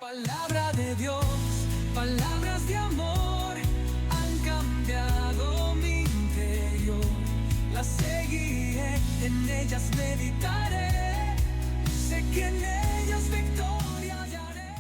Palabra de Dios, palabras de amor han cambiado mi interior. Las seguiré, en ellas meditaré. Sé que en ellas victoria hallaré.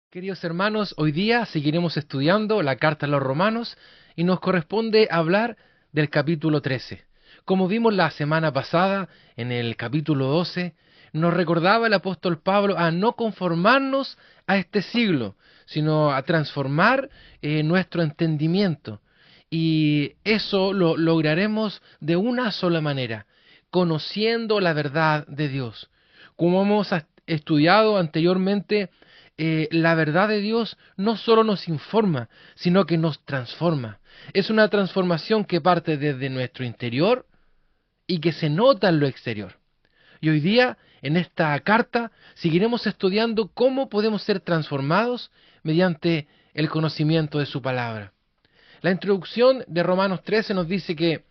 Queridos hermanos, hoy día seguiremos estudiando la carta a los Romanos y nos corresponde hablar del capítulo 13. Como vimos la semana pasada, en el capítulo 12, nos recordaba el apóstol Pablo a no conformarnos a este siglo, sino a transformar nuestro entendimiento. Y eso lo lograremos de una sola manera, conociendo la verdad de Dios. Como hemos estudiado anteriormente, la verdad de Dios no solo nos informa, sino que nos transforma. Es una transformación que parte desde nuestro interior y que se nota en lo exterior. Y hoy día, en esta carta, seguiremos estudiando cómo podemos ser transformados mediante el conocimiento de su palabra. La introducción de Romanos 13 nos dice que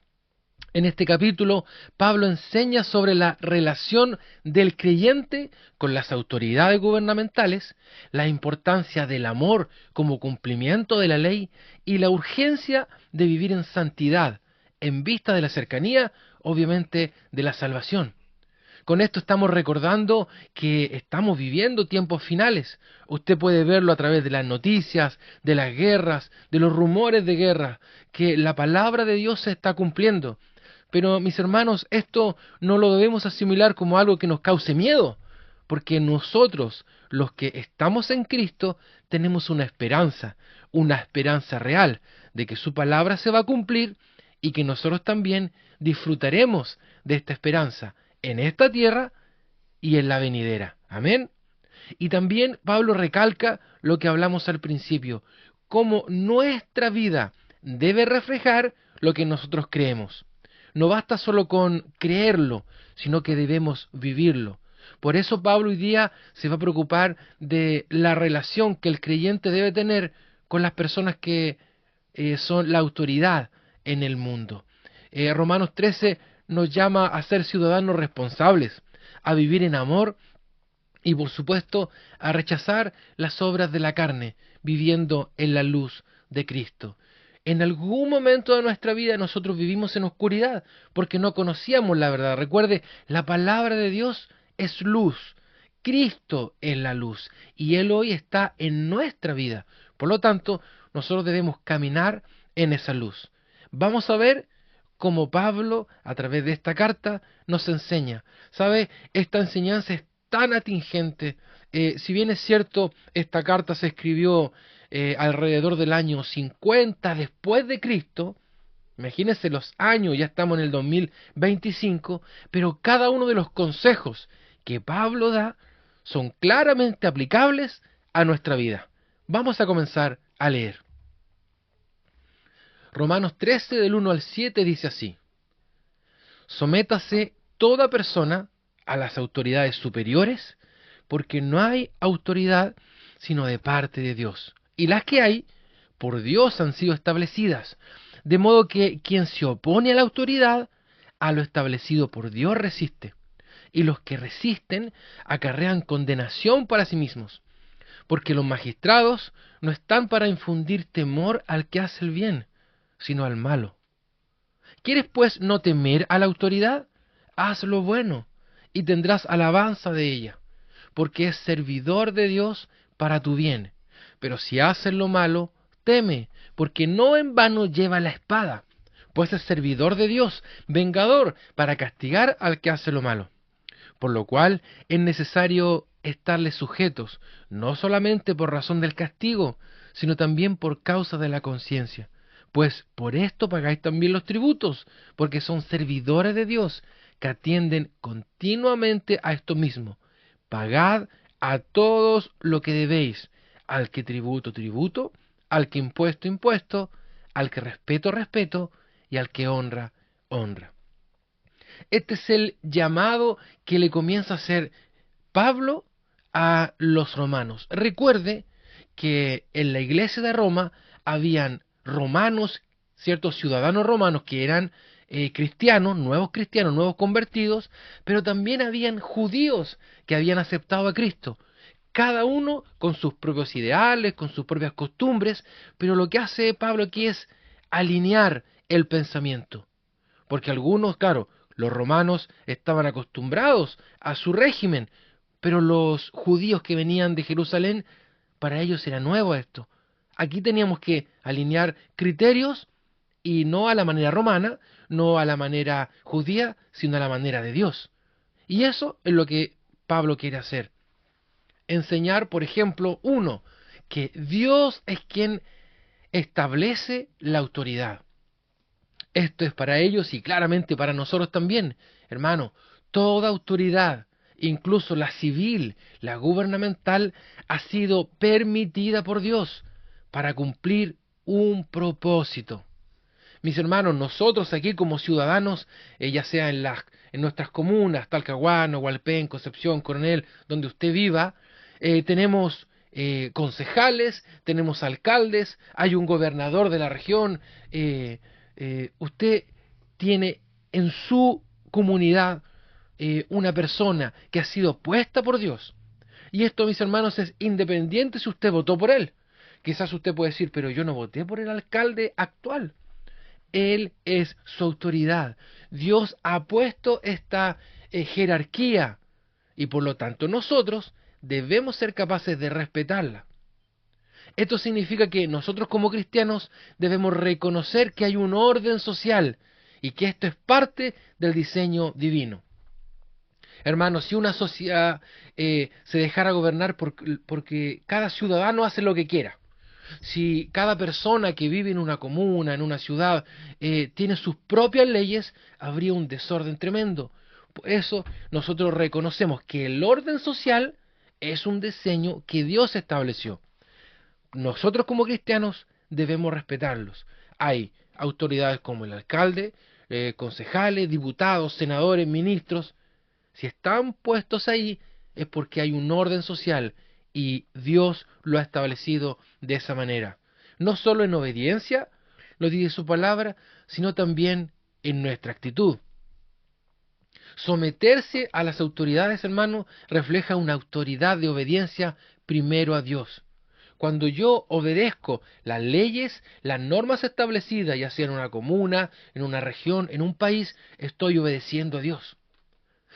en este capítulo Pablo enseña sobre la relación del creyente con las autoridades gubernamentales, la importancia del amor como cumplimiento de la ley y la urgencia de vivir en santidad en vista de la cercanía, obviamente, de la salvación. Con esto estamos recordando que estamos viviendo tiempos finales. Usted puede verlo a través de las noticias, de las guerras, de los rumores de guerra, que la palabra de Dios se está cumpliendo. Pero mis hermanos, esto no lo debemos asimilar como algo que nos cause miedo, porque nosotros, los que estamos en Cristo, tenemos una esperanza real de que su palabra se va a cumplir y que nosotros también disfrutaremos de esta esperanza en esta tierra y en la venidera. Amén. Y también Pablo recalca lo que hablamos al principio, cómo nuestra vida debe reflejar lo que nosotros creemos. No basta solo con creerlo, sino que debemos vivirlo. Por eso Pablo hoy día se va a preocupar de la relación que el creyente debe tener con las personas que son la autoridad en el mundo. Romanos 13 nos llama a ser ciudadanos responsables, a vivir en amor y por supuesto a rechazar las obras de la carne, viviendo en la luz de Cristo. En algún momento de nuestra vida nosotros vivimos en oscuridad porque no conocíamos la verdad. Recuerde, la palabra de Dios es luz. Cristo es la luz y Él hoy está en nuestra vida. Por lo tanto, nosotros debemos caminar en esa luz. Vamos a ver cómo Pablo, a través de esta carta, nos enseña. ¿Sabe? Esta enseñanza es tan atingente. Si bien es cierto, esta carta se escribió alrededor del año 50 después de Cristo, imagínense los años, ya estamos en el 2025, pero cada uno de los consejos que Pablo da son claramente aplicables a nuestra vida. Vamos a comenzar a leer. Romanos 13 del 1 al 7 dice así: Sométase toda persona a las autoridades superiores, porque no hay autoridad sino de parte de Dios. Y las que hay, por Dios han sido establecidas. De modo que quien se opone a la autoridad, a lo establecido por Dios resiste. Y los que resisten acarrean condenación para sí mismos. Porque los magistrados no están para infundir temor al que hace el bien, sino al malo. ¿Quieres pues no temer a la autoridad? Haz lo bueno, y tendrás alabanza de ella, porque es servidor de Dios para tu bien. Pero si haces lo malo, teme, porque no en vano lleva la espada, pues es servidor de Dios, vengador, para castigar al que hace lo malo. Por lo cual es necesario estarles sujetos, no solamente por razón del castigo, sino también por causa de la conciencia. Pues por esto pagáis también los tributos, porque son servidores de Dios, que atienden continuamente a esto mismo. Pagad a todos lo que debéis, al que tributo, tributo, al que impuesto, impuesto, al que respeto, respeto, y al que honra, honra. Este es el llamado que le comienza a hacer Pablo a los romanos. Recuerde que en la iglesia de Roma habían romanos, ciertos ciudadanos romanos que eran cristianos, nuevos convertidos, pero también habían judíos que habían aceptado a Cristo. cada uno con sus propios ideales, con sus propias costumbres, pero lo que hace Pablo aquí es alinear el pensamiento. Porque algunos, claro, los romanos estaban acostumbrados a su régimen, pero los judíos que venían de Jerusalén, para ellos era nuevo esto. Aquí teníamos que alinear criterios y no a la manera romana, no a la manera judía, sino a la manera de Dios. Y eso es lo que Pablo quiere hacer. Enseñar, por ejemplo, uno, que Dios es quien establece la autoridad. Esto es para ellos y claramente para nosotros también. Hermano, toda autoridad, incluso la civil, la gubernamental, ha sido permitida por Dios para cumplir un propósito. Mis hermanos, nosotros aquí como ciudadanos, ya sea en nuestras comunas, Talcahuano, Hualpén, Concepción, Coronel, donde usted viva, tenemos concejales, tenemos alcaldes, hay un gobernador de la región, usted tiene en su comunidad una persona que ha sido puesta por Dios. Y esto, mis hermanos, es independiente si usted votó por él. Quizás usted puede decir, pero yo no voté por el alcalde actual. Él es su autoridad. Dios ha puesto esta jerarquía y por lo tanto nosotros debemos ser capaces de respetarla. Esto significa que nosotros como cristianos debemos reconocer que hay un orden social y que esto es parte del diseño divino. Hermanos, si una sociedad se dejara gobernar porque cada ciudadano hace lo que quiera, si cada persona que vive en una comuna, en una ciudad, tiene sus propias leyes, habría un desorden tremendo. Por eso nosotros reconocemos que el orden social es un diseño que Dios estableció. Nosotros como cristianos debemos respetarlos. Hay autoridades como el alcalde, concejales, diputados, senadores, ministros. Si están puestos ahí es porque hay un orden social y Dios lo ha establecido de esa manera. No solo en obediencia, lo dice su palabra, sino también en nuestra actitud. Someterse a las autoridades, hermano, refleja una autoridad de obediencia primero a Dios. Cuando yo obedezco las leyes, las normas establecidas, ya sea en una comuna, en una región, en un país, estoy obedeciendo a Dios.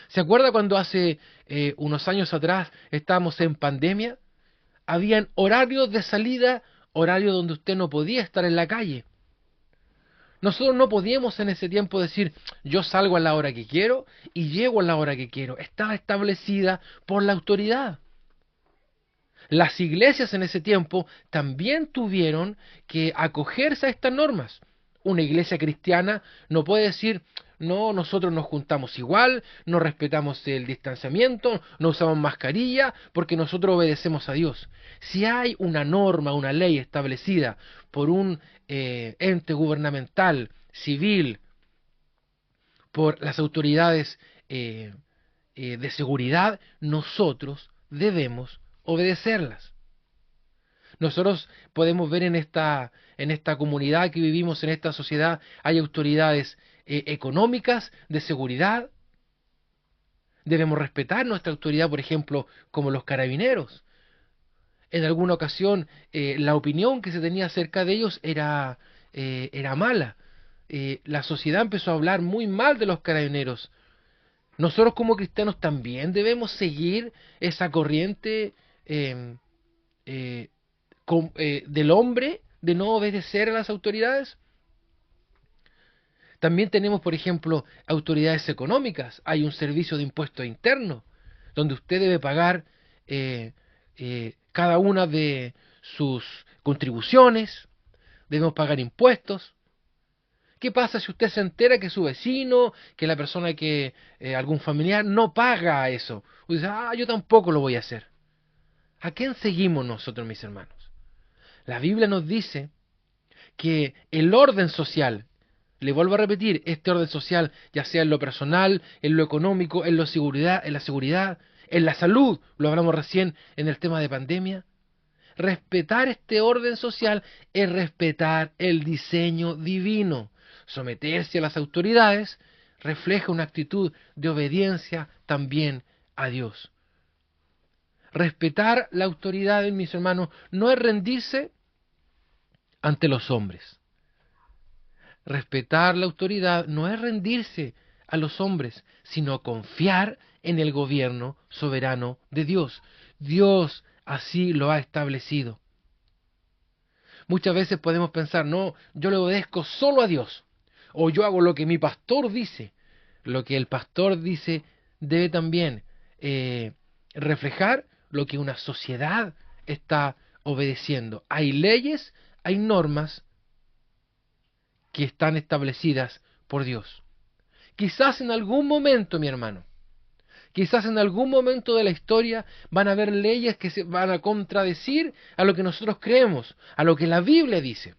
¿Se acuerda cuando hace unos años atrás estábamos en pandemia? Habían horarios de salida, horarios donde usted no podía estar en la calle. Nosotros no podíamos en ese tiempo decir, yo salgo a la hora que quiero y llego a la hora que quiero. Estaba establecida por la autoridad. Las iglesias en ese tiempo también tuvieron que acogerse a estas normas. Una iglesia cristiana no puede decir, no, nosotros nos juntamos igual, no respetamos el distanciamiento, no usamos mascarilla, porque nosotros obedecemos a Dios. Si hay una norma, una ley establecida por un ente gubernamental, civil, por las autoridades de seguridad, nosotros debemos obedecerlas. Nosotros podemos ver en esta comunidad que vivimos, en esta sociedad, hay autoridades económicas, de seguridad. Debemos respetar nuestra autoridad, por ejemplo, como los carabineros. En alguna ocasión, la opinión que se tenía acerca de ellos era mala. La sociedad empezó a hablar muy mal de los carabineros. Nosotros como cristianos también debemos seguir esa corriente del hombre de no obedecer a las autoridades. También tenemos, por ejemplo, autoridades económicas. Hay un servicio de impuestos internos donde usted debe pagar cada una de sus contribuciones, debemos pagar impuestos. ¿Qué pasa si usted se entera que su vecino, que la persona que, algún familiar, no paga eso? Usted dice, yo tampoco lo voy a hacer. ¿A quién seguimos nosotros, mis hermanos? La Biblia nos dice que el orden social, le vuelvo a repetir, este orden social, ya sea en lo personal, en lo económico, en la seguridad, en la salud, lo hablamos recién en el tema de pandemia, respetar este orden social es respetar el diseño divino. Someterse a las autoridades refleja una actitud de obediencia también a Dios. Respetar la autoridad, mis hermanos, no es rendirse ante los hombres. Respetar la autoridad no es rendirse a los hombres, sino confiar en el gobierno soberano de Dios. Dios así lo ha establecido. Muchas veces podemos pensar, no, yo le obedezco solo a Dios, o yo hago lo que mi pastor dice. Lo que el pastor dice debe también reflejar lo que una sociedad está obedeciendo. Hay leyes, hay normas que están establecidas por Dios. Quizás en algún momento, mi hermano, quizás en algún momento de la historia van a haber leyes que se van a contradecir a lo que nosotros creemos, a lo que la Biblia dice.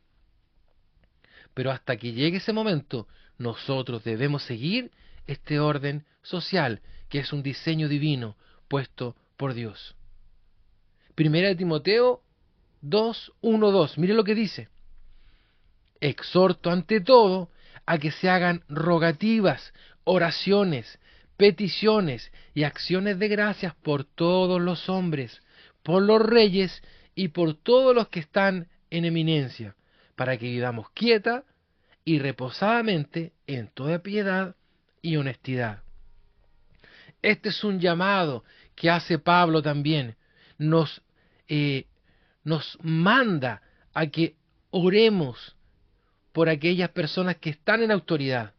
Pero hasta que llegue ese momento, nosotros debemos seguir este orden social, que es un diseño divino puesto por Dios. Primera de Timoteo 2:1-2, mire lo que dice. Exhorto ante todo a que se hagan rogativas, oraciones, peticiones y acciones de gracias por todos los hombres, por los reyes y por todos los que están en eminencia, para que vivamos quieta y reposadamente en toda piedad y honestidad. Este es un llamado que hace Pablo también. Nos manda a que oremos por aquellas personas que están en autoridad.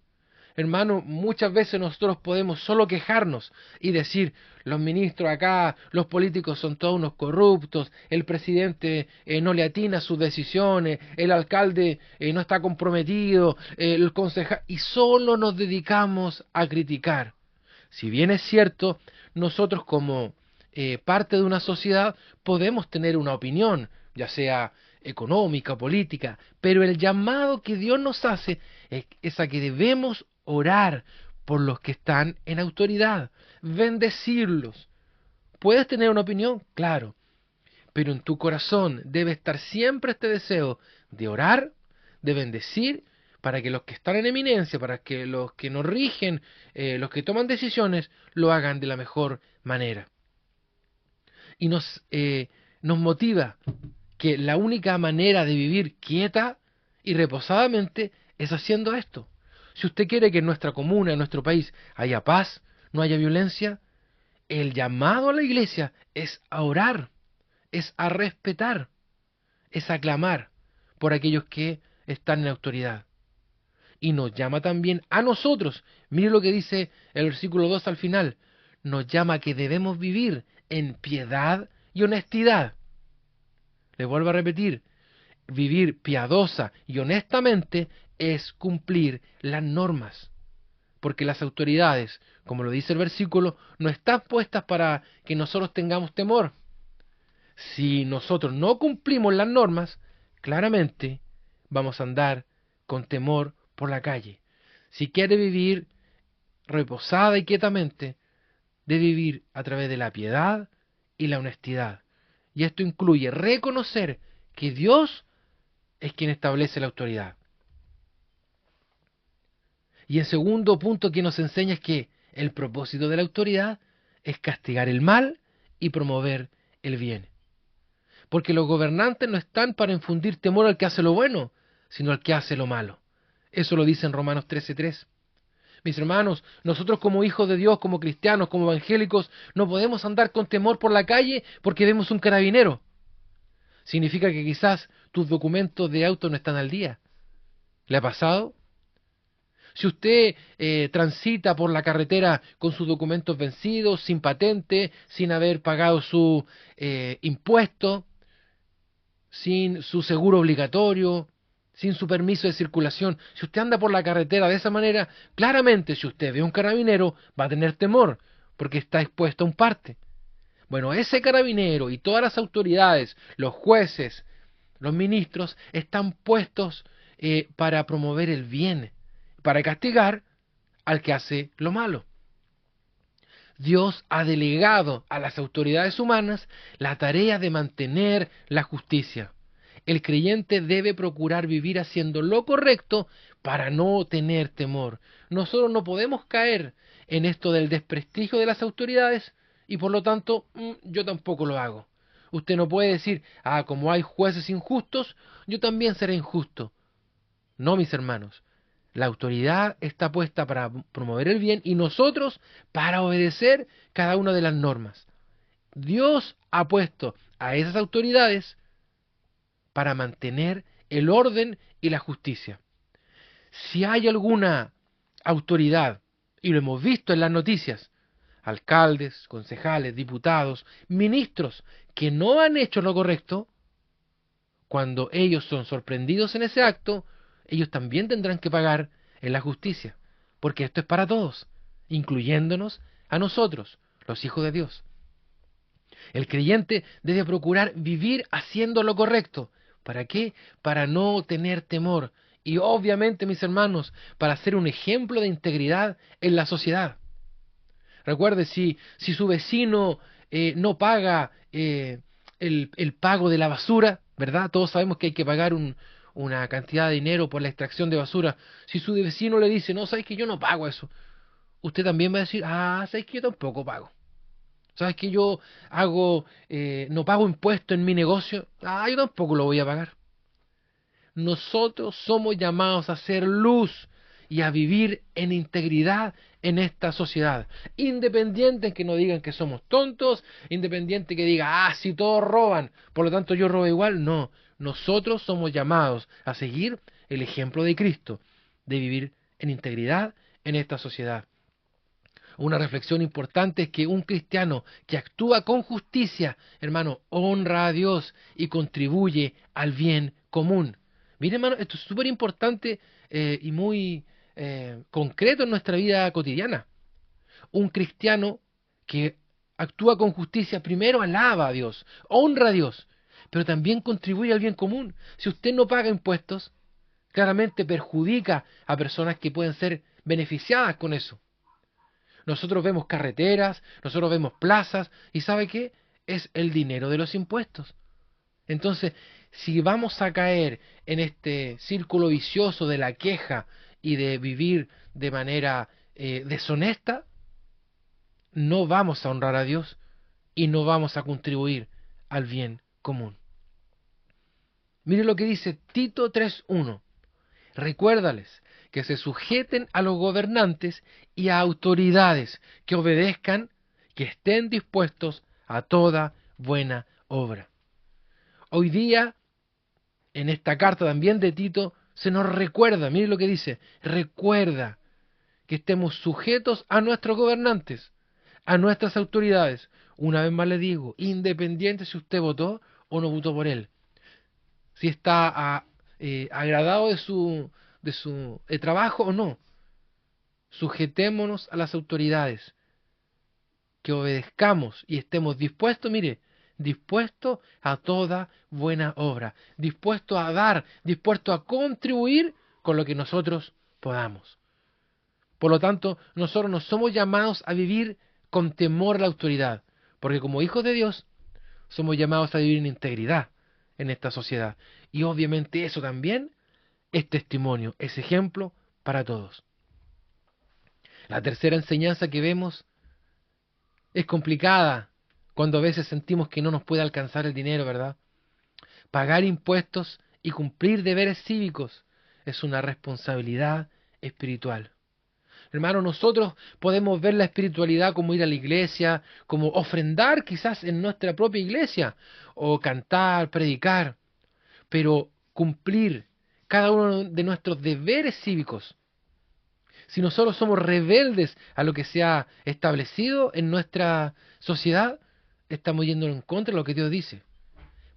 Hermano, muchas veces nosotros podemos solo quejarnos y decir, los ministros acá, los políticos son todos unos corruptos, el presidente no le atina a sus decisiones, el alcalde no está comprometido, el concejal, y solo nos dedicamos a criticar. Si bien es cierto, nosotros como parte de una sociedad podemos tener una opinión, ya sea económica, política, pero el llamado que Dios nos hace es a que debemos orar por los que están en autoridad, bendecirlos. ¿Puedes tener una opinión? Claro, pero en tu corazón debe estar siempre este deseo de orar, de bendecir, para que los que están en eminencia, para que los que nos rigen, los que toman decisiones, lo hagan de la mejor manera. Y nos motiva que la única manera de vivir quieta y reposadamente es haciendo esto. Si usted quiere que en nuestra comuna, en nuestro país, haya paz, no haya violencia, el llamado a la iglesia es a orar, es a respetar, es a clamar por aquellos que están en autoridad. Y nos llama también a nosotros, mire lo que dice el versículo 2 al final, nos llama a que debemos vivir en piedad y honestidad. Le vuelvo a repetir, vivir piadosa y honestamente es cumplir las normas, porque las autoridades, como lo dice el versículo, no están puestas para que nosotros tengamos temor. Si nosotros no cumplimos las normas, claramente vamos a andar con temor por la calle. Si quiere vivir reposada y quietamente, debe vivir a través de la piedad y la honestidad. Y esto incluye reconocer que Dios es quien establece la autoridad. Y el segundo punto que nos enseña es que el propósito de la autoridad es castigar el mal y promover el bien. Porque los gobernantes no están para infundir temor al que hace lo bueno, sino al que hace lo malo. Eso lo dice en Romanos 13:3. Mis hermanos, nosotros como hijos de Dios, como cristianos, como evangélicos, no podemos andar con temor por la calle porque vemos un carabinero. Significa que quizás tus documentos de auto no están al día. ¿Le ha pasado? Si usted transita por la carretera con sus documentos vencidos, sin patente, sin haber pagado su impuesto, sin su seguro obligatorio, sin su permiso de circulación, si usted anda por la carretera de esa manera, claramente si usted ve a un carabinero va a tener temor, porque está expuesto a un parte. Bueno, ese carabinero y todas las autoridades, los jueces, los ministros, están puestos para promover el bien, para castigar al que hace lo malo. Dios ha delegado a las autoridades humanas la tarea de mantener la justicia. El creyente debe procurar vivir haciendo lo correcto para no tener temor. Nosotros no podemos caer en esto del desprestigio de las autoridades y por lo tanto yo tampoco lo hago. Usted no puede decir, como hay jueces injustos, yo también seré injusto. No, mis hermanos. La autoridad está puesta para promover el bien y nosotros para obedecer cada una de las normas. Dios ha puesto a esas autoridades para mantener el orden y la justicia. Si hay alguna autoridad, y lo hemos visto en las noticias, alcaldes, concejales, diputados, ministros, que no han hecho lo correcto, cuando ellos son sorprendidos en ese acto, ellos también tendrán que pagar en la justicia, porque esto es para todos, incluyéndonos a nosotros, los hijos de Dios. El creyente debe procurar vivir haciendo lo correcto. ¿Para qué? Para no tener temor. Y obviamente, mis hermanos, para ser un ejemplo de integridad en la sociedad. Recuerde, si su vecino no paga el pago de la basura, ¿verdad? Todos sabemos que hay que pagar una cantidad de dinero por la extracción de basura. Si su vecino le dice, no, sabes que yo no pago eso, usted también va a decir, sabes que yo tampoco pago. ¿Sabes que yo no pago impuestos en mi negocio? Yo tampoco lo voy a pagar. Nosotros somos llamados a ser luz y a vivir en integridad en esta sociedad. Independiente que no digan que somos tontos, independiente que diga, si todos roban, por lo tanto yo robo igual. No, nosotros somos llamados a seguir el ejemplo de Cristo, de vivir en integridad en esta sociedad. Una reflexión importante es que un cristiano que actúa con justicia, hermano, honra a Dios y contribuye al bien común. Mire, hermano, esto es súper importante y muy concreto en nuestra vida cotidiana. Un cristiano que actúa con justicia primero alaba a Dios, honra a Dios, pero también contribuye al bien común. Si usted no paga impuestos, claramente perjudica a personas que pueden ser beneficiadas con eso. Nosotros vemos carreteras, nosotros vemos plazas, y ¿sabe qué? Es el dinero de los impuestos. Entonces, si vamos a caer en este círculo vicioso de la queja y de vivir de manera deshonesta, no vamos a honrar a Dios y no vamos a contribuir al bien común. Mire lo que dice Tito 3:1. Recuérdales que se sujeten a los gobernantes y a autoridades, que obedezcan, que estén dispuestos a toda buena obra. Hoy día, en esta carta también de Tito, se nos recuerda, mire lo que dice, recuerda que estemos sujetos a nuestros gobernantes, a nuestras autoridades. Una vez más le digo, independiente si usted votó o no votó por él, si está agradado de su trabajo o no, sujetémonos a las autoridades, que obedezcamos y estemos dispuestos, mire, dispuestos a toda buena obra, dispuestos a dar, dispuestos a contribuir con lo que nosotros podamos. Por lo tanto, nosotros no somos llamados a vivir con temor a la autoridad, porque como hijos de Dios somos llamados a vivir en integridad en esta sociedad. Y obviamente eso también es testimonio, es ejemplo para todos. La tercera enseñanza que vemos es complicada cuando a veces sentimos que no nos puede alcanzar el dinero, ¿verdad? Pagar impuestos y cumplir deberes cívicos es una responsabilidad espiritual. Hermano, nosotros podemos ver la espiritualidad como ir a la iglesia, como ofrendar quizás en nuestra propia iglesia, o cantar, predicar, pero cumplir cada uno de nuestros deberes cívicos. Si nosotros somos rebeldes a lo que se ha establecido en nuestra sociedad, estamos yendo en contra de lo que Dios dice.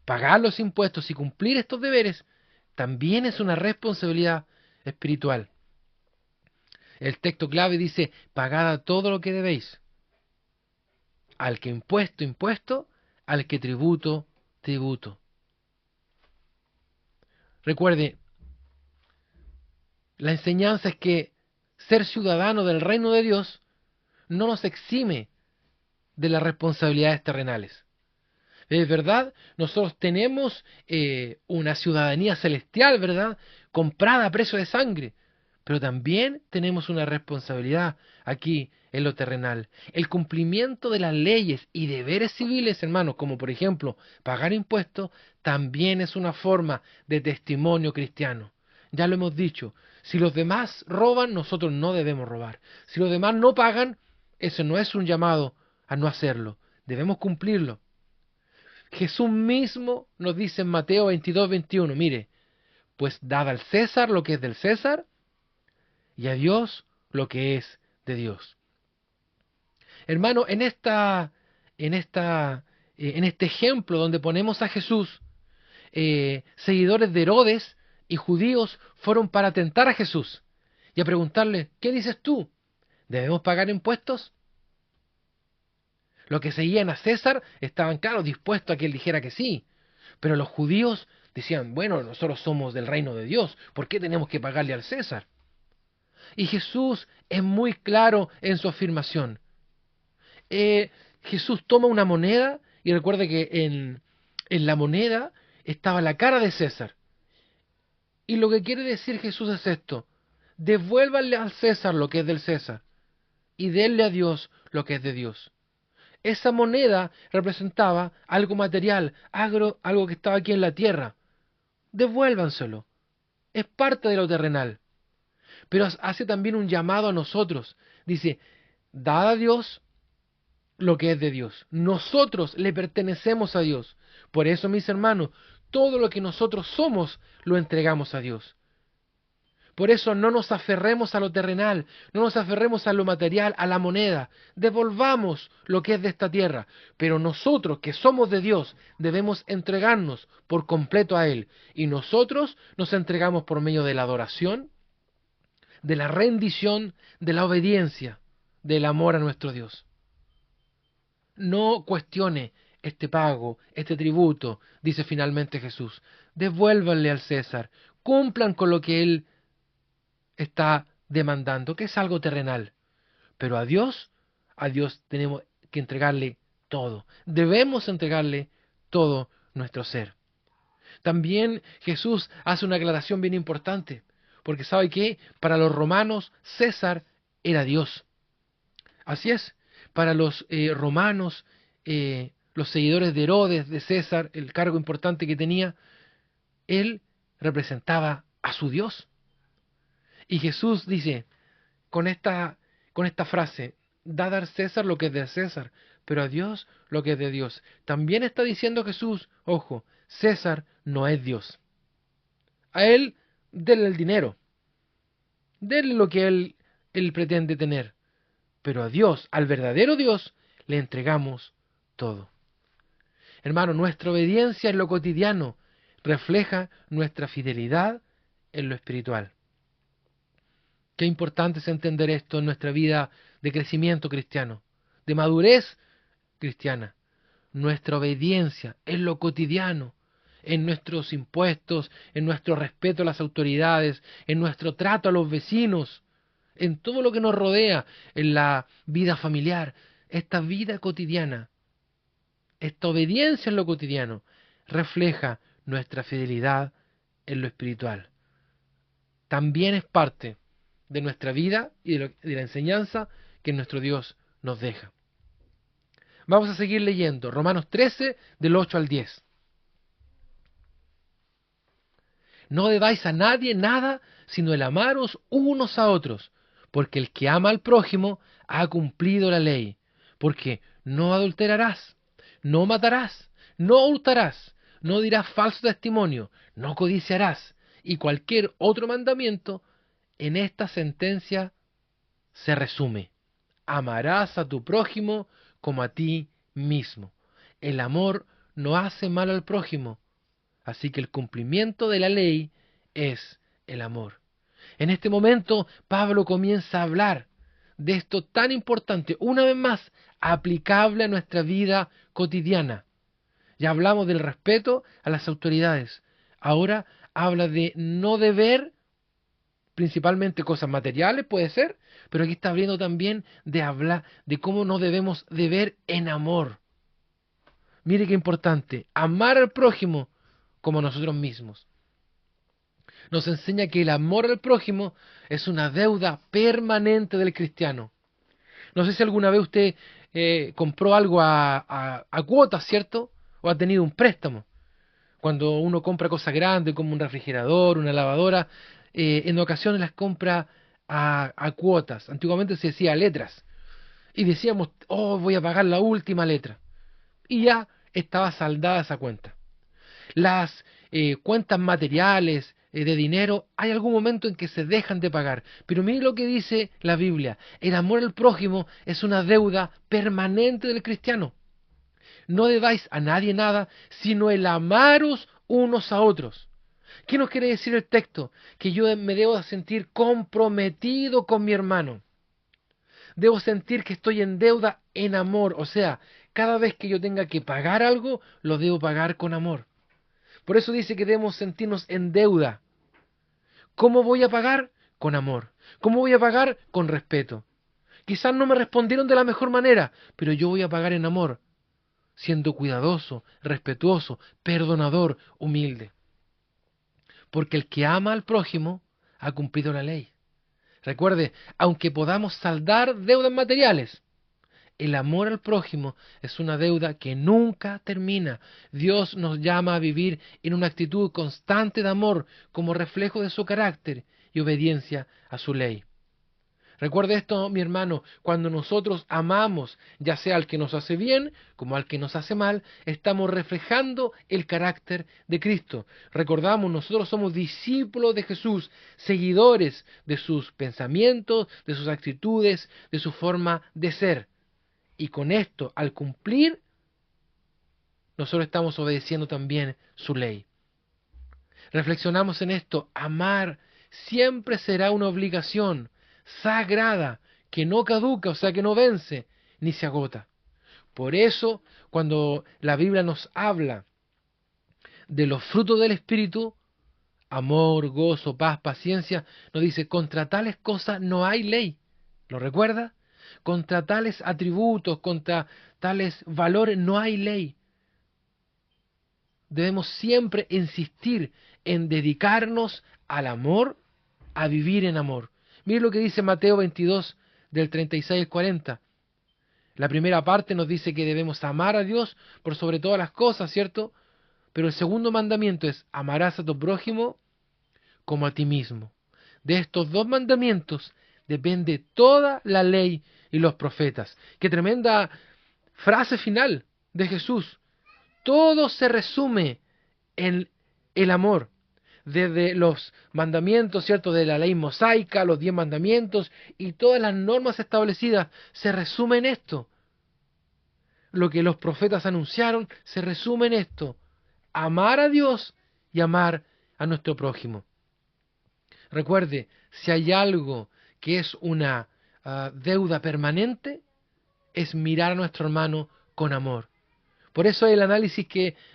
Pagar los impuestos y cumplir estos deberes también es una responsabilidad espiritual. El texto clave dice, pagad todo lo que debéis. Al que impuesto, impuesto, al que tributo, tributo. Recuerde, la enseñanza es que ser ciudadano del reino de Dios no nos exime de las responsabilidades terrenales. Es verdad, nosotros tenemos una ciudadanía celestial, ¿verdad? Comprada a precio de sangre, pero también tenemos una responsabilidad aquí en lo terrenal. El cumplimiento de las leyes y deberes civiles, hermanos, como por ejemplo pagar impuestos, también es una forma de testimonio cristiano. Ya lo hemos dicho, si los demás roban, nosotros no debemos robar. Si los demás no pagan, eso no es un llamado a no hacerlo. Debemos cumplirlo. Jesús mismo nos dice en Mateo 22:21, mire, pues dad al César lo que es del César y a Dios lo que es de Dios. Hermano, en este ejemplo donde ponemos a Jesús, seguidores de Herodes y judíos fueron para tentar a Jesús y a preguntarle, ¿qué dices tú? ¿Debemos pagar impuestos? Los que seguían a César estaban, claro, dispuestos a que él dijera que sí, pero los judíos decían, bueno, nosotros somos del reino de Dios, ¿por qué tenemos que pagarle al César? Y Jesús es muy claro en su afirmación. Jesús toma una moneda y recuerde que en la moneda estaba la cara de César. Y lo que quiere decir Jesús es esto: devuélvanle al César lo que es del César y denle a Dios lo que es de Dios. Esa moneda representaba algo material, algo que estaba aquí en la tierra. Devuélvanselo. Es parte de lo terrenal. Pero hace también un llamado a nosotros. Dice, dad a Dios lo que es de Dios. Nosotros le pertenecemos a Dios. Por eso, mis hermanos, todo lo que nosotros somos lo entregamos a Dios. Por eso no nos aferremos a lo terrenal, no nos aferremos a lo material, a la moneda. Devolvamos lo que es de esta tierra. Pero nosotros, que somos de Dios, debemos entregarnos por completo a Él. Y nosotros nos entregamos por medio de la adoración, de la rendición, de la obediencia, del amor a nuestro Dios. No cuestione este pago, este tributo, dice finalmente Jesús. Devuélvanle al César, cumplan con lo que Él está demandando, que es algo terrenal. Pero a Dios tenemos que entregarle todo. Debemos entregarle todo nuestro ser. También Jesús hace una aclaración bien importante, porque sabe que para los romanos César era Dios. Así es, para los romanos, los seguidores de Herodes, de César, el cargo importante que tenía, él representaba a su Dios. Y Jesús dice, con esta frase, dad al César lo que es de César, pero a Dios lo que es de Dios. También está diciendo Jesús, ojo, César no es Dios. A él, denle el dinero, denle lo que él pretende tener, pero a Dios, al verdadero Dios, le entregamos todo. Hermano, nuestra obediencia en lo cotidiano refleja nuestra fidelidad en lo espiritual. Qué importante es entender esto en nuestra vida de crecimiento cristiano, de madurez cristiana. Nuestra obediencia en lo cotidiano, en nuestros impuestos, en nuestro respeto a las autoridades, en nuestro trato a los vecinos, en todo lo que nos rodea, en la vida familiar, esta vida cotidiana, esta obediencia en lo cotidiano, refleja nuestra fidelidad en lo espiritual. También es parte de nuestra vida y de la enseñanza que nuestro Dios nos deja. Vamos a seguir leyendo Romanos 13, del 8 al 10. No debáis a nadie nada, sino el amaros unos a otros, porque el que ama al prójimo ha cumplido la ley. Porque no adulterarás, no matarás, no hurtarás, no dirás falso testimonio, no codiciarás, y cualquier otro mandamiento en esta sentencia se resume: amarás a tu prójimo como a ti mismo. El amor no hace mal al prójimo, así que el cumplimiento de la ley es el amor. En este momento Pablo comienza a hablar de esto tan importante, una vez más, aplicable a nuestra vida cotidiana. Ya hablamos del respeto a las autoridades. Ahora habla de no deber, principalmente cosas materiales, puede ser, pero aquí está hablando también de hablar de cómo no debemos deber en amor. Mire qué importante, amar al prójimo como a nosotros mismos. Nos enseña que el amor al prójimo es una deuda permanente del cristiano. No sé si alguna vez usted compró algo a cuotas, ¿cierto? O ha tenido un préstamo. Cuando uno compra cosas grandes como un refrigerador, una lavadora, en ocasiones las compra a cuotas. Antiguamente se decía a letras. Y decíamos, oh, voy a pagar la última letra. Y ya estaba saldada esa cuenta. Las cuentas materiales de dinero, hay algún momento en que se dejan de pagar. Pero mire lo que dice la Biblia. El amor al prójimo es una deuda permanente del cristiano. No debáis a nadie nada, sino el amaros unos a otros. ¿Qué nos quiere decir el texto? Que yo me debo sentir comprometido con mi hermano. Debo sentir que estoy en deuda en amor. O sea, cada vez que yo tenga que pagar algo, lo debo pagar con amor. Por eso dice que debemos sentirnos en deuda. ¿Cómo voy a pagar? Con amor. ¿Cómo voy a pagar? Con respeto. Quizás no me respondieron de la mejor manera, pero yo voy a pagar en amor, siendo cuidadoso, respetuoso, perdonador, humilde. Porque el que ama al prójimo ha cumplido la ley. Recuerde, aunque podamos saldar deudas materiales, el amor al prójimo es una deuda que nunca termina. Dios nos llama a vivir en una actitud constante de amor como reflejo de su carácter y obediencia a su ley. Recuerde esto, mi hermano, cuando nosotros amamos, ya sea al que nos hace bien como al que nos hace mal, estamos reflejando el carácter de Cristo. Recordamos, nosotros somos discípulos de Jesús, seguidores de sus pensamientos, de sus actitudes, de su forma de ser. Y con esto, al cumplir, nosotros estamos obedeciendo también su ley. Reflexionamos en esto, amar siempre será una obligación sagrada, que no caduca, o sea que no vence, ni se agota. Por eso, cuando la Biblia nos habla de los frutos del Espíritu, amor, gozo, paz, paciencia, nos dice, contra tales cosas no hay ley. ¿Lo recuerda? Contra tales atributos, contra tales valores no hay ley. Debemos siempre insistir en dedicarnos al amor, a vivir en amor. Mire lo que dice Mateo 22, del 36 al 40. La primera parte nos dice que debemos amar a Dios por sobre todas las cosas, ¿cierto? Pero el segundo mandamiento es, amarás a tu prójimo como a ti mismo. De estos dos mandamientos depende toda la ley y los profetas. Qué tremenda frase final de Jesús. Todo se resume en el amor. Desde los mandamientos, ¿cierto?, de la ley mosaica, los 10 mandamientos y todas las normas establecidas, se resume en esto. Lo que los profetas anunciaron se resume en esto: amar a Dios y amar a nuestro prójimo. Recuerde, si hay algo que es una deuda permanente, es mirar a nuestro hermano con amor. Por eso el análisis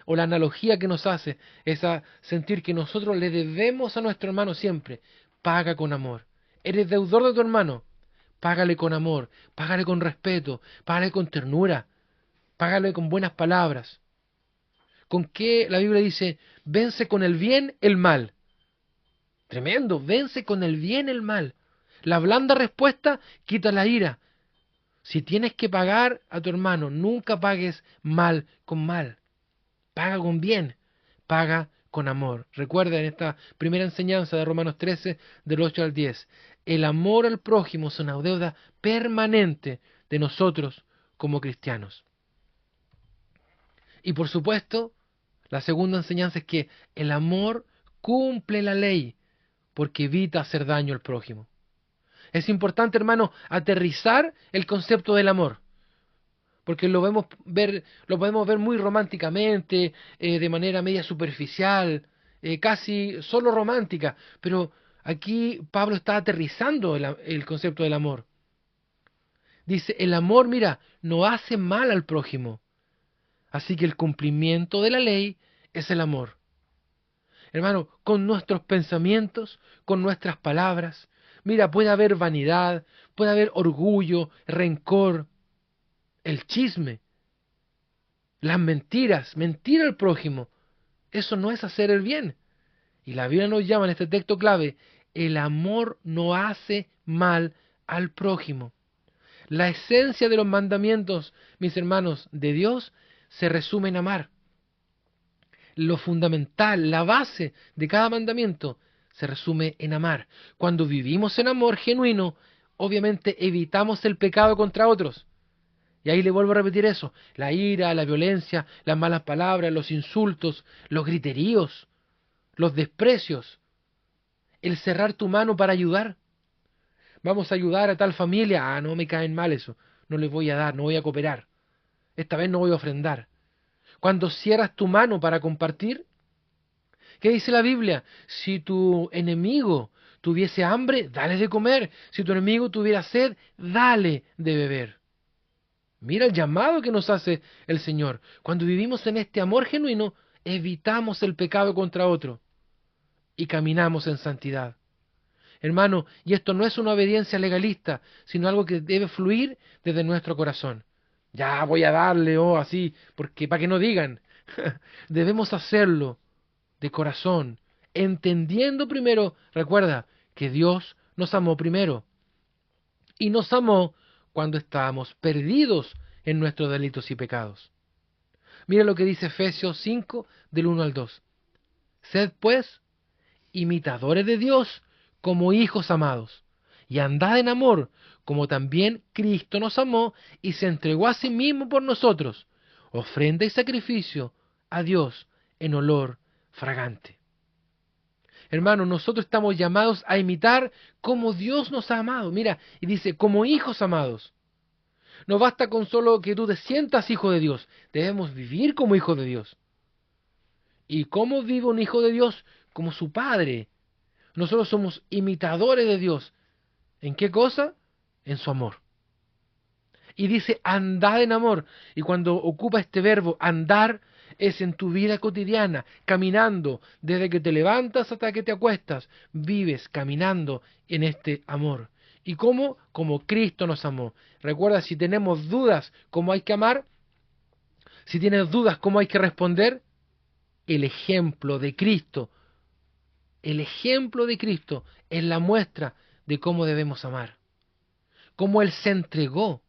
o la analogía que nos hace es a sentir que nosotros le debemos a nuestro hermano siempre. Paga con amor. Eres deudor de tu hermano. Págale con amor, págale con respeto, págale con ternura, págale con buenas palabras. ¿Con qué la Biblia dice? Vence con el bien el mal. Tremendo, vence con el bien el mal. La blanda respuesta quita la ira. Si tienes que pagar a tu hermano, nunca pagues mal con mal. Paga con bien, paga con amor. Recuerda en esta primera enseñanza de Romanos 13, del 8 al 10, el amor al prójimo es una deuda permanente de nosotros como cristianos. Y por supuesto, la segunda enseñanza es que el amor cumple la ley porque evita hacer daño al prójimo. Es importante, hermano, aterrizar el concepto del amor, porque lo podemos ver muy románticamente, de manera media superficial, casi solo romántica, pero aquí Pablo está aterrizando el concepto del amor. Dice, el amor, mira, no hace mal al prójimo, así que el cumplimiento de la ley es el amor. Hermano, con nuestros pensamientos, con nuestras palabras, mira, puede haber vanidad, puede haber orgullo, rencor, el chisme, las mentiras, mentir al prójimo. Eso no es hacer el bien. Y la Biblia nos llama en este texto clave, el amor no hace mal al prójimo. La esencia de los mandamientos, mis hermanos, de Dios, se resume en amar. Lo fundamental, la base de cada mandamiento, se resume en amar. Cuando vivimos en amor genuino, obviamente evitamos el pecado contra otros. Y ahí le vuelvo a repetir eso: la ira, la violencia, las malas palabras, los insultos, los griteríos, los desprecios, el cerrar tu mano para ayudar. Vamos a ayudar a tal familia, no me caen mal eso, no les voy a dar, no voy a cooperar, esta vez no voy a ofrendar. Cuando cierras tu mano para compartir, ¿qué dice la Biblia? Si tu enemigo tuviese hambre, dale de comer. Si tu enemigo tuviera sed, dale de beber. Mira el llamado que nos hace el Señor. Cuando vivimos en este amor genuino, evitamos el pecado contra otro y caminamos en santidad. Hermano, y esto no es una obediencia legalista, sino algo que debe fluir desde nuestro corazón. Ya voy a darle, así, porque para que no digan. Debemos hacerlo de corazón, entendiendo primero, recuerda, que Dios nos amó primero. Y nos amó cuando estábamos perdidos en nuestros delitos y pecados. Mira lo que dice Efesios 5, del 1 al 2. Sed pues imitadores de Dios como hijos amados, y andad en amor, como también Cristo nos amó y se entregó a sí mismo por nosotros, ofrenda y sacrificio a Dios en olor fragante. Hermanos, nosotros estamos llamados a imitar como Dios nos ha amado. Mira, y dice, como hijos amados. No basta con solo que tú te sientas hijo de Dios, debemos vivir como hijos de Dios. ¿Y cómo vive un hijo de Dios? Como su padre. Nosotros somos imitadores de Dios. ¿En qué cosa? En su amor. Y dice, andad en amor. Y cuando ocupa este verbo, andar, es en tu vida cotidiana, caminando, desde que te levantas hasta que te acuestas, vives caminando en este amor. ¿Y cómo? Como Cristo nos amó. Recuerda, si tenemos dudas cómo hay que amar, si tienes dudas cómo hay que responder, el ejemplo de Cristo, el ejemplo de Cristo es la muestra de cómo debemos amar. Cómo Él se entregó,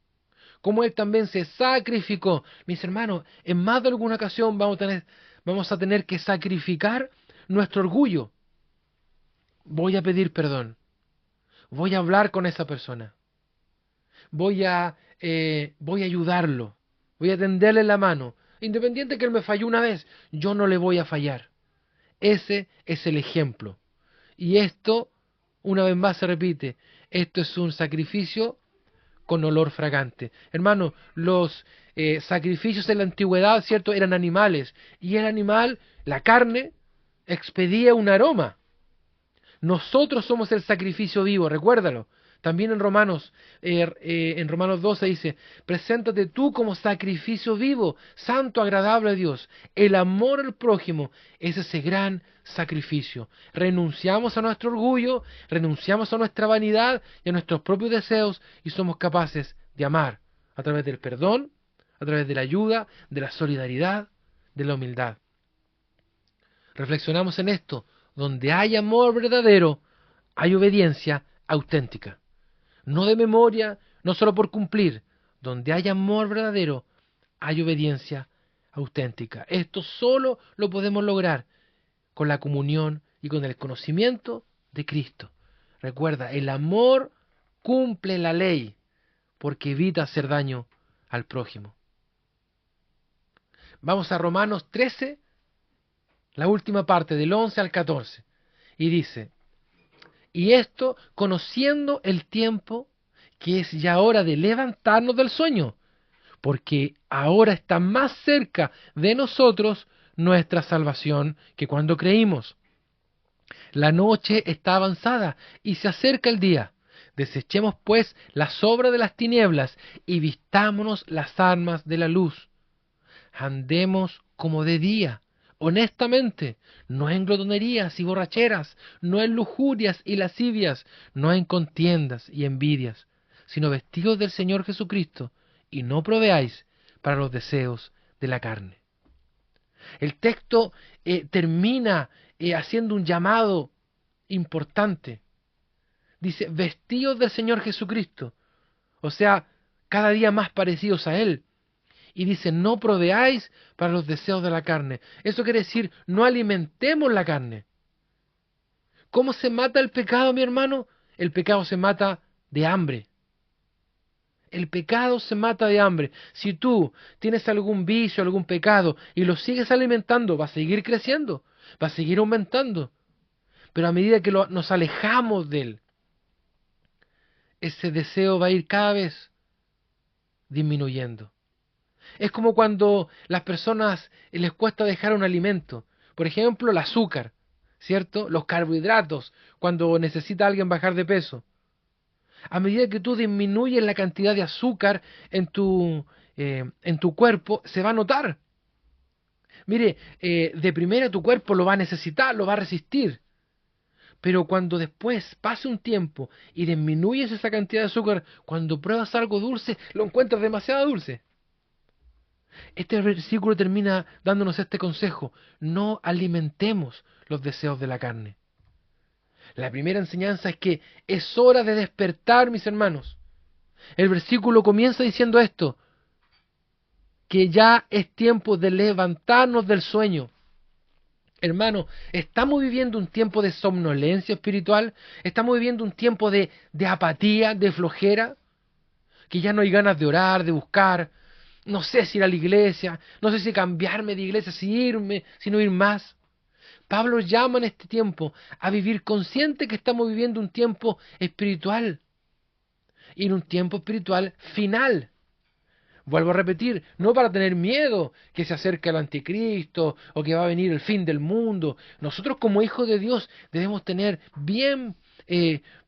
cómo Él también se sacrificó. Mis hermanos, en más de alguna ocasión vamos a tener que sacrificar nuestro orgullo. Voy a pedir perdón. Voy a hablar con esa persona. Voy a ayudarlo. Voy a tenderle la mano. Independiente que Él me falló una vez, yo no le voy a fallar. Ese es el ejemplo. Y esto, una vez más se repite, esto es un sacrificio con olor fragante. Hermano, los sacrificios en la antigüedad, ¿cierto?, eran animales. Y el animal, la carne, expedía un aroma. Nosotros somos el sacrificio vivo, recuérdalo. También en Romanos 12 dice, preséntate tú como sacrificio vivo, santo, agradable a Dios. El amor al prójimo es ese gran sacrificio. Renunciamos a nuestro orgullo, renunciamos a nuestra vanidad y a nuestros propios deseos y somos capaces de amar a través del perdón, a través de la ayuda, de la solidaridad, de la humildad. Reflexionamos en esto. Donde hay amor verdadero, hay obediencia auténtica. No de memoria, no solo por cumplir. Donde hay amor verdadero, hay obediencia auténtica. Esto solo lo podemos lograr con la comunión y con el conocimiento de Cristo. Recuerda, el amor cumple la ley porque evita hacer daño al prójimo. Vamos a Romanos 13, la última parte, del 11 al 14, y dice, y esto conociendo el tiempo, que es ya hora de levantarnos del sueño, porque ahora está más cerca de nosotros nuestra salvación que cuando creímos. La noche está avanzada y se acerca el día. Desechemos pues las obras de las tinieblas y vistámonos las armas de la luz. Andemos como de día, honestamente, no en glotonerías y borracheras, no en lujurias y lascivias, no en contiendas y envidias, sino vestidos del Señor Jesucristo, y no proveáis para los deseos de la carne. El texto termina haciendo un llamado importante. Dice, vestidos del Señor Jesucristo. O sea, cada día más parecidos a Él. Y dice, no proveáis para los deseos de la carne. Eso quiere decir, no alimentemos la carne. ¿Cómo se mata el pecado, mi hermano? El pecado se mata de hambre. El pecado se mata de hambre. Si tú tienes algún vicio, algún pecado, y lo sigues alimentando, va a seguir creciendo, va a seguir aumentando. Pero a medida que nos alejamos de él, ese deseo va a ir cada vez disminuyendo. Es como cuando las personas les cuesta dejar un alimento. Por ejemplo, el azúcar, ¿cierto? Los carbohidratos, cuando necesita alguien bajar de peso. A medida que tú disminuyes la cantidad de azúcar en tu cuerpo, se va a notar. Mire, de primera tu cuerpo lo va a necesitar, lo va a resistir. Pero cuando después pase un tiempo y disminuyes esa cantidad de azúcar, cuando pruebas algo dulce, lo encuentras demasiado dulce. Este versículo termina dándonos este consejo: no alimentemos los deseos de la carne. La primera enseñanza es que es hora de despertar, mis hermanos. El versículo comienza diciendo esto, que ya es tiempo de levantarnos del sueño. Hermano, ¿estamos viviendo un tiempo de somnolencia espiritual? ¿Estamos viviendo un tiempo de apatía, de flojera? Que ya no hay ganas de orar, de buscar. No sé si ir a la iglesia, no sé si cambiarme de iglesia, si irme, si no ir más. Pablo llama en este tiempo a vivir consciente que estamos viviendo un tiempo espiritual. Y en un tiempo espiritual final. Vuelvo a repetir, no para tener miedo que se acerque el anticristo o que va a venir el fin del mundo. Nosotros como hijos de Dios debemos tener bien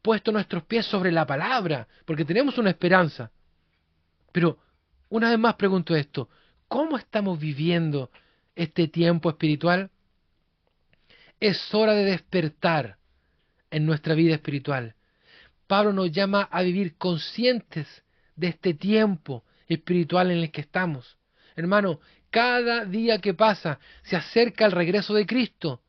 puestos nuestros pies sobre la palabra, porque tenemos una esperanza. Pero una vez más pregunto esto, ¿cómo estamos viviendo este tiempo espiritual? Es hora de despertar en nuestra vida espiritual. Pablo nos llama a vivir conscientes de este tiempo espiritual en el que estamos. Hermano, cada día que pasa se acerca el regreso de Cristo.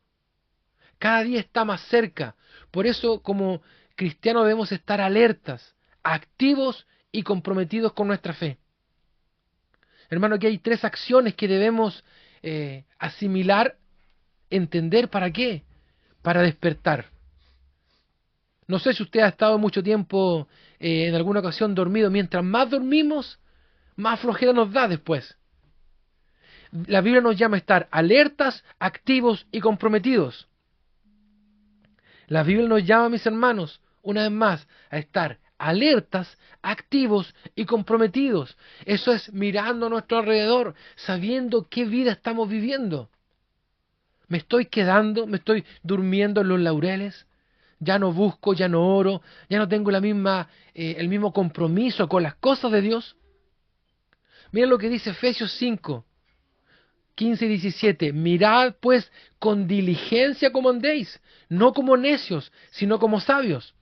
Cada día está más cerca. Por eso, como cristianos, debemos estar alertas, activos y comprometidos con nuestra fe. Hermano, aquí hay 3 acciones que debemos asimilar, entender. ¿Para qué? Para despertar. No sé si usted ha estado mucho tiempo en alguna ocasión dormido. Mientras más dormimos, más flojera nos da después. La Biblia nos llama a estar alertas, activos y comprometidos. La Biblia nos llama, mis hermanos, una vez más, a estar alertas, activos y comprometidos. Eso es mirando a nuestro alrededor, sabiendo qué vida estamos viviendo. ¿Me estoy quedando? ¿Me estoy durmiendo en los laureles? Ya no busco, ya no oro, ya no tengo el mismo compromiso con las cosas de Dios. Miren lo que dice Efesios 5, 15 y 17. Mirad pues con diligencia como andéis, no como necios, sino como sabios.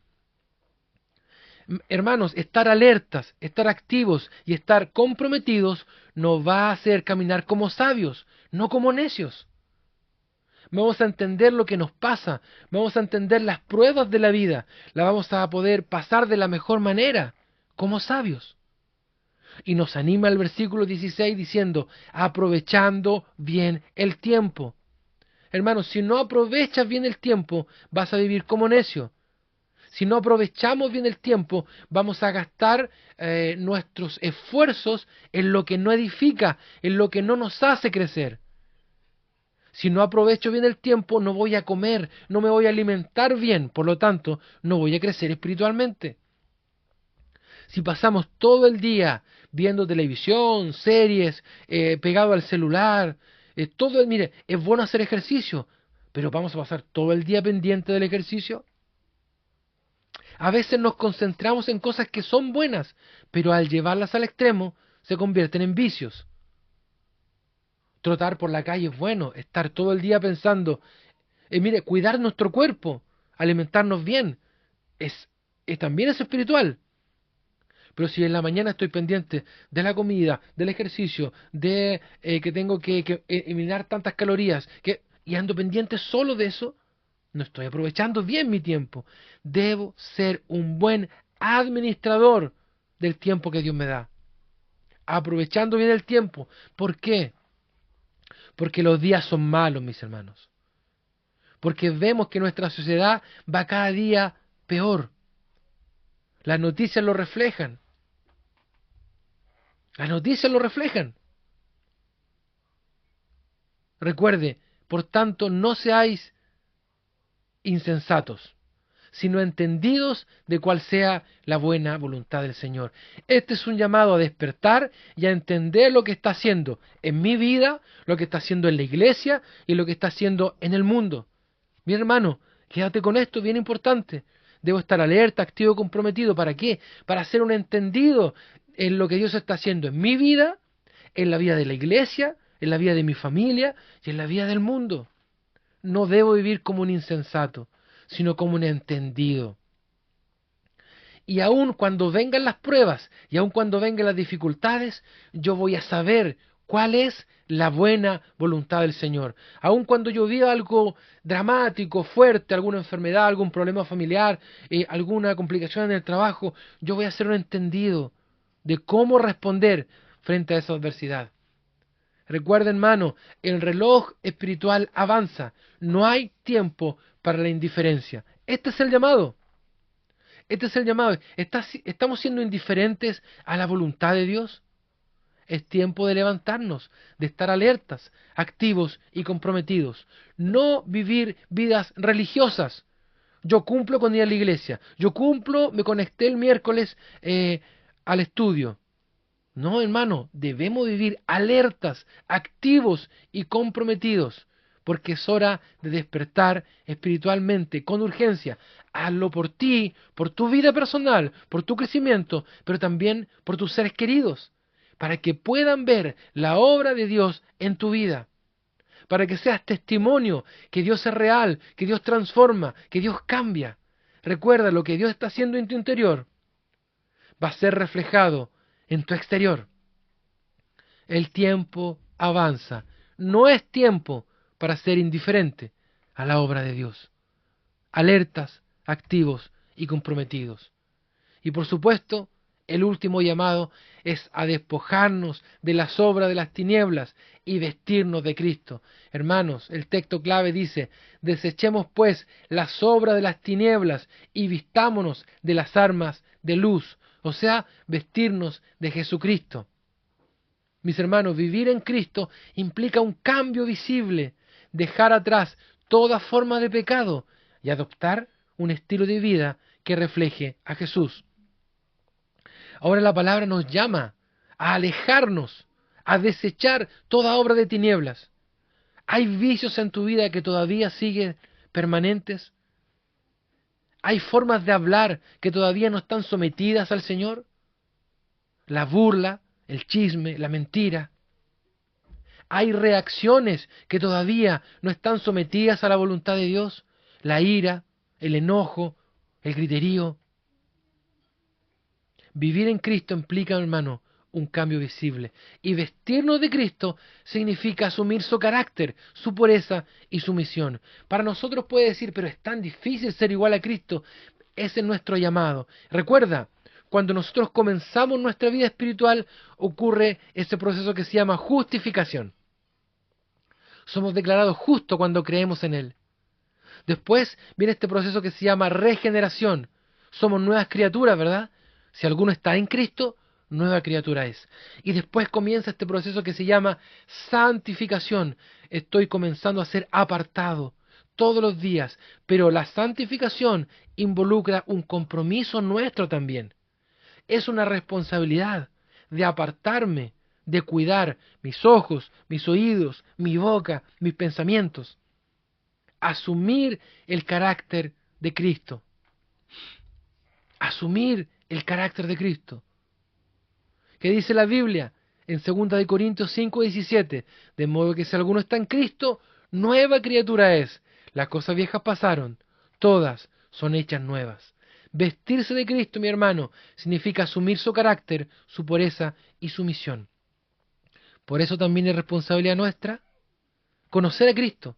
Hermanos, estar alertas, estar activos y estar comprometidos nos va a hacer caminar como sabios, no como necios. Vamos a entender lo que nos pasa, vamos a entender las pruebas de la vida, la vamos a poder pasar de la mejor manera, como sabios. Y nos anima el versículo 16 diciendo, aprovechando bien el tiempo. Hermanos, si no aprovechas bien el tiempo, vas a vivir como necio. Si no aprovechamos bien el tiempo, vamos a gastar nuestros esfuerzos en lo que no edifica, en lo que no nos hace crecer. Si no aprovecho bien el tiempo, no voy a comer, no me voy a alimentar bien, por lo tanto, no voy a crecer espiritualmente. Si pasamos todo el día viendo televisión, series, pegado al celular, mire, es bueno hacer ejercicio, pero vamos a pasar todo el día pendiente del ejercicio. A veces nos concentramos en cosas que son buenas, pero al llevarlas al extremo se convierten en vicios. Trotar por la calle es bueno, estar todo el día pensando, mire, cuidar nuestro cuerpo, alimentarnos bien, también es espiritual. Pero si en la mañana estoy pendiente de la comida, del ejercicio, de que tengo que eliminar tantas calorías, y ando pendiente solo de eso, no estoy aprovechando bien mi tiempo. Debo ser un buen administrador del tiempo que Dios me da. aprovechando bien el tiempo. ¿Por qué? Porque los días son malos, mis hermanos. Porque vemos que nuestra sociedad va cada día peor. Las noticias lo reflejan. Las noticias lo reflejan. Recuerde, por tanto, no seáis insensatos, sino entendidos de cuál sea la buena voluntad del Señor. Este es un llamado a despertar y a entender lo que está haciendo en mi vida, lo que está haciendo en la iglesia y lo que está haciendo en el mundo. Mi hermano, quédate con esto, bien importante. Debo estar alerta, activo, comprometido. ¿Para qué? Para ser un entendido en lo que Dios está haciendo en mi vida, en la vida de la iglesia, en la vida de mi familia y en la vida del mundo. No debo vivir como un insensato, sino como un entendido. Y aun cuando vengan las pruebas, y aun cuando vengan las dificultades, yo voy a saber cuál es la buena voluntad del Señor. Aun cuando yo viva algo dramático, fuerte, alguna enfermedad, algún problema familiar, alguna complicación en el trabajo, yo voy a ser un entendido de cómo responder frente a esa adversidad. Recuerda, hermano, el reloj espiritual avanza. No hay tiempo para la indiferencia. Este es el llamado. Este es el llamado. ¿Estamos siendo indiferentes a la voluntad de Dios? Es tiempo de levantarnos, de estar alertas, activos y comprometidos. No vivir vidas religiosas. Yo cumplo con ir a la iglesia. Yo cumplo, me conecté el miércoles al estudio. No, hermano, debemos vivir alertas, activos y comprometidos, porque es hora de despertar espiritualmente con urgencia. Hazlo por ti, por tu vida personal, por tu crecimiento, pero también por tus seres queridos, para que puedan ver la obra de Dios en tu vida, para que seas testimonio que Dios es real, que Dios transforma, que Dios cambia. Recuerda, lo que Dios está haciendo en tu interior va a ser reflejado en tu exterior. El tiempo avanza. No es tiempo para ser indiferente a la obra de Dios. Alertas, activos y comprometidos. Y por supuesto, el último llamado es a despojarnos de las obras de las tinieblas y vestirnos de Cristo. Hermanos, el texto clave dice: desechemos pues las obras de las tinieblas y vistámonos de las armas de luz. O sea, vestirnos de Jesucristo. Mis hermanos, vivir en Cristo implica un cambio visible, dejar atrás toda forma de pecado y adoptar un estilo de vida que refleje a Jesús. Ahora la palabra nos llama a alejarnos, a desechar toda obra de tinieblas. ¿Hay vicios en tu vida que todavía siguen permanentes? ¿Hay formas de hablar que todavía no están sometidas al Señor? La burla, el chisme, la mentira. ¿Hay reacciones que todavía no están sometidas a la voluntad de Dios? La ira, el enojo, el griterío. Vivir en Cristo implica, hermano, un cambio visible. Y vestirnos de Cristo significa asumir su carácter, su pureza y su misión. Para nosotros puede decir, pero es tan difícil ser igual a Cristo. Ese es nuestro llamado. Recuerda, cuando nosotros comenzamos nuestra vida espiritual, ocurre ese proceso que se llama justificación. Somos declarados justos cuando creemos en Él. Después viene este proceso que se llama regeneración. Somos nuevas criaturas, ¿verdad? Si alguno está en Cristo, nueva criatura es. Y después comienza este proceso que se llama santificación. Estoy comenzando a ser apartado todos los días, pero la santificación involucra un compromiso nuestro también. Es una responsabilidad de apartarme, de cuidar mis ojos, mis oídos, mi boca, mis pensamientos. Asumir el carácter de Cristo. Asumir el carácter de Cristo. ¿Qué dice la Biblia? En 2 Corintios 5:17, de modo que si alguno está en Cristo, nueva criatura es. Las cosas viejas pasaron, todas son hechas nuevas. Vestirse de Cristo, mi hermano, significa asumir su carácter, su pureza y su misión. Por eso también es responsabilidad nuestra conocer a Cristo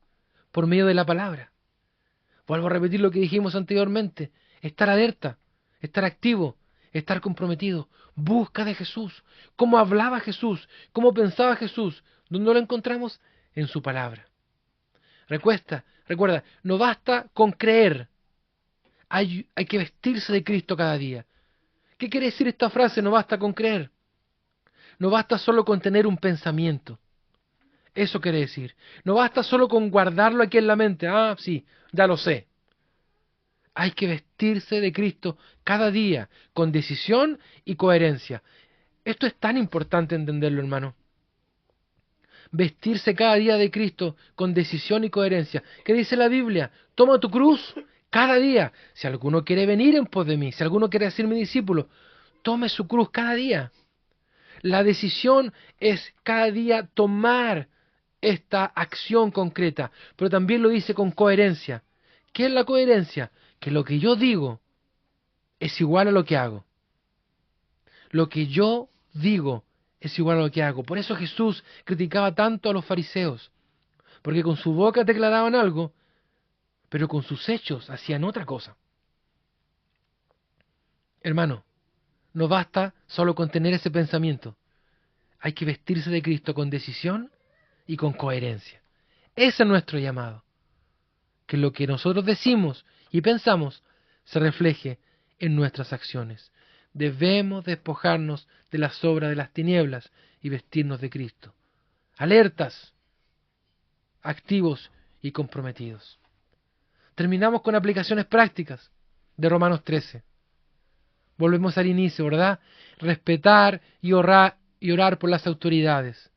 por medio de la palabra. Vuelvo a repetir lo que dijimos anteriormente: estar alerta, estar activo, estar comprometido. Busca de Jesús. ¿Cómo hablaba Jesús? ¿Cómo pensaba Jesús? ¿Dónde lo encontramos? En su palabra. Recuerda, no basta con creer. Hay que vestirse de Cristo cada día. ¿Qué quiere decir esta frase? No basta con creer. No basta solo con tener un pensamiento. Eso quiere decir. No basta solo con guardarlo aquí en la mente. Ah, sí, ya lo sé. Hay que vestirse de Cristo cada día, con decisión y coherencia. Esto es tan importante entenderlo, hermano. Vestirse cada día de Cristo con decisión y coherencia. ¿Qué dice la Biblia? Toma tu cruz cada día. Si alguno quiere venir en pos de mí, si alguno quiere ser mi discípulo, tome su cruz cada día. La decisión es cada día tomar esta acción concreta, pero también lo dice con coherencia. ¿Qué es la coherencia? Que lo que yo digo es igual a lo que hago. Lo que yo digo es igual a lo que hago. Por eso Jesús criticaba tanto a los fariseos, porque con su boca declaraban algo, pero con sus hechos hacían otra cosa. Hermano, no basta solo con tener ese pensamiento. Hay que vestirse de Cristo con decisión y con coherencia. Ese es nuestro llamado. Que lo que nosotros decimos y pensamos se refleje en nuestras acciones. Debemos despojarnos de las obras de las tinieblas y vestirnos de Cristo. Alertas, activos y comprometidos. Terminamos con aplicaciones prácticas de Romanos 13. Volvemos al inicio, ¿verdad? Respetar y orar por las autoridades.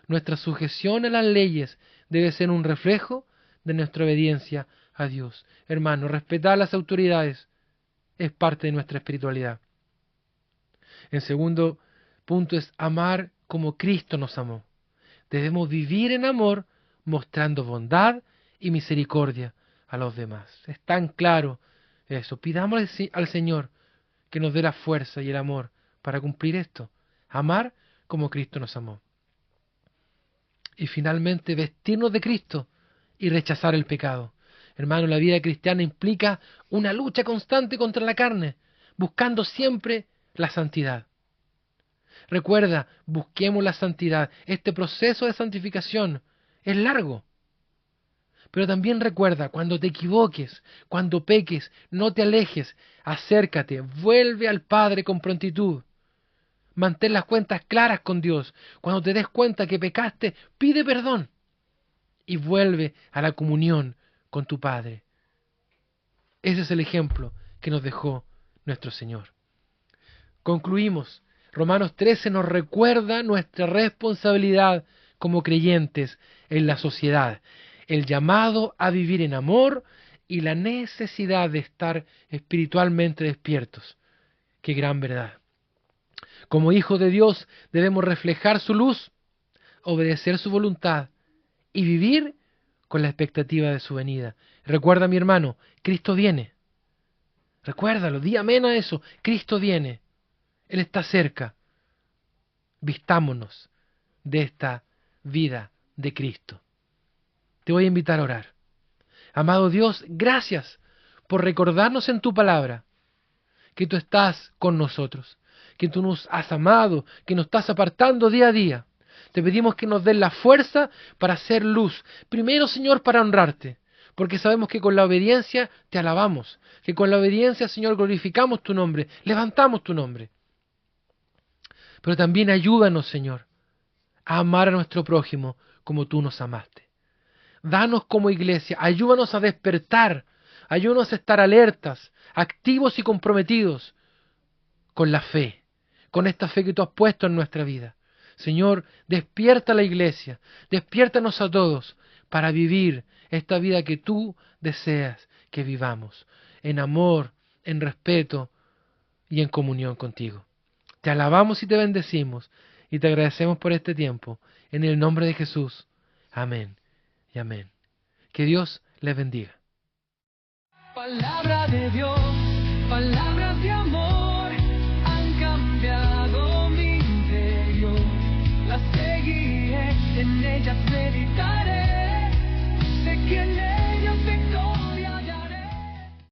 Nuestra sujeción a las leyes debe ser un reflejo de nuestra obediencia a Dios. Hermano, respetar a las autoridades es parte de nuestra espiritualidad. El segundo punto es amar como Cristo nos amó. Debemos vivir en amor, mostrando bondad y misericordia a los demás. Es tan claro eso. Pidámosle al Señor que nos dé la fuerza y el amor para cumplir esto. Amar como Cristo nos amó. Y finalmente, vestirnos de Cristo y rechazar el pecado. Hermano, la vida cristiana implica una lucha constante contra la carne, buscando siempre la santidad. Recuerda, busquemos la santidad. Este proceso de santificación es largo. Pero también recuerda, cuando te equivoques, cuando peques, no te alejes, acércate, vuelve al Padre con prontitud. Mantén las cuentas claras con Dios. Cuando te des cuenta que pecaste, pide perdón y vuelve a la comunión con tu Padre. Ese es el ejemplo que nos dejó nuestro Señor. Concluimos. Romanos 13 nos recuerda nuestra responsabilidad como creyentes en la sociedad, el llamado a vivir en amor y la necesidad de estar espiritualmente despiertos. ¡Qué gran verdad! Como hijos de Dios debemos reflejar su luz, obedecer su voluntad y vivir con la expectativa de su venida. Recuerda, mi hermano, Cristo viene. Recuérdalo, di amén a eso. Cristo viene. Él está cerca. Vistámonos de esta vida de Cristo. Te voy a invitar a orar. Amado Dios, gracias por recordarnos en tu palabra que tú estás con nosotros, que tú nos has amado, que nos estás apartando día a día. Te pedimos que nos des la fuerza para hacer luz. Primero, Señor, para honrarte, porque sabemos que con la obediencia te alabamos, que con la obediencia, Señor, glorificamos tu nombre, levantamos tu nombre. Pero también ayúdanos, Señor, a amar a nuestro prójimo como tú nos amaste. Danos como iglesia, ayúdanos a despertar, ayúdanos a estar alertas, activos y comprometidos con la fe, con esta fe que tú has puesto en nuestra vida. Señor, despierta a la iglesia, despiértanos a todos para vivir esta vida que tú deseas que vivamos, en amor, en respeto y en comunión contigo. Te alabamos y te bendecimos y te agradecemos por este tiempo. En el nombre de Jesús. Amén y amén. Que Dios les bendiga. Palabra de Dios, palabra